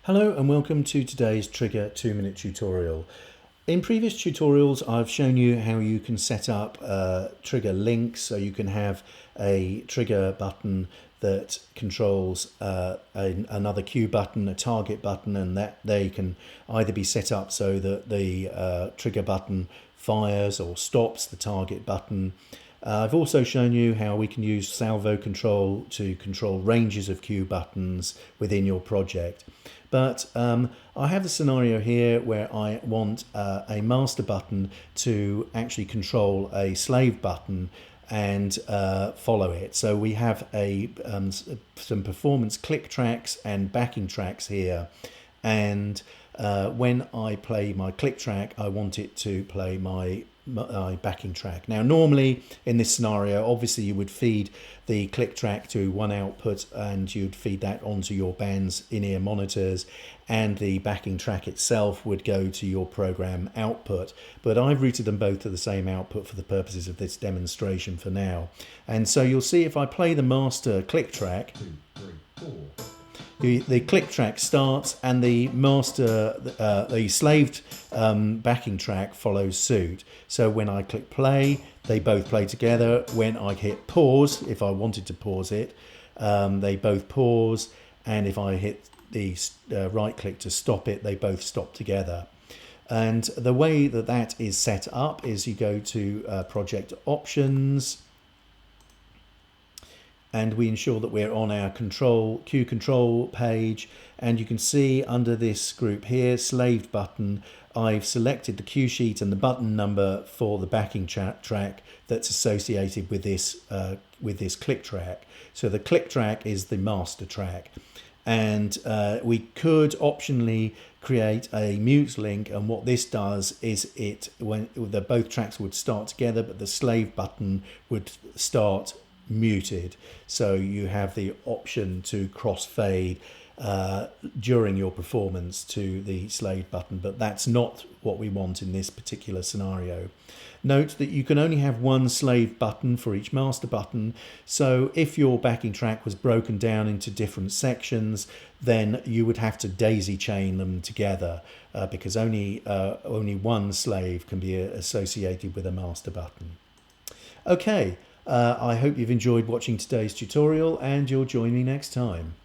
Hello and welcome to today's Trigger 2-minute tutorial. In previous tutorials I've shown you how you can set up trigger links, so you can have a trigger button that controls another cue button, a target button, and that they can either be set up so that the trigger button fires or stops the target button. I've also shown you how we can use salvo control to control ranges of cue buttons within your project. But I have a scenario here where I want a master button to actually control a slave button and follow it. So we have some performance click tracks and backing tracks here, and when I play my click track, I want it to play my backing track. Now normally in this scenario, obviously you would feed the click track to one output and you'd feed that onto your band's in-ear monitors, and the backing track itself would go to your program output, but I've routed them both to the same output for the purposes of this demonstration for now. And so you'll see if I play the master click track, 2, 3, 4. The click track starts and the master, the slaved backing track follows suit. So when I click play, they both play together. When I hit pause, if I wanted to pause it, they both pause. And if I hit the right click to stop it, they both stop together. And the way that that is set up is you go to project options, and we ensure that we're on our cue control page, and you can see under this group here, slaved button, I've selected the cue sheet and the button number for the backing track that's associated with this click track. So the click track is the master track, and we could optionally create a mute link, and what this does is when both tracks would start together, but the slave button would start muted, so you have the option to crossfade during your performance to the slave button, but that's not what we want in this particular scenario. Note that you can only have one slave button for each master button, so if your backing track was broken down into different sections, then you would have to daisy chain them together because only one slave can be associated with a master button. Okay. I hope you've enjoyed watching today's tutorial, and you'll join me next time.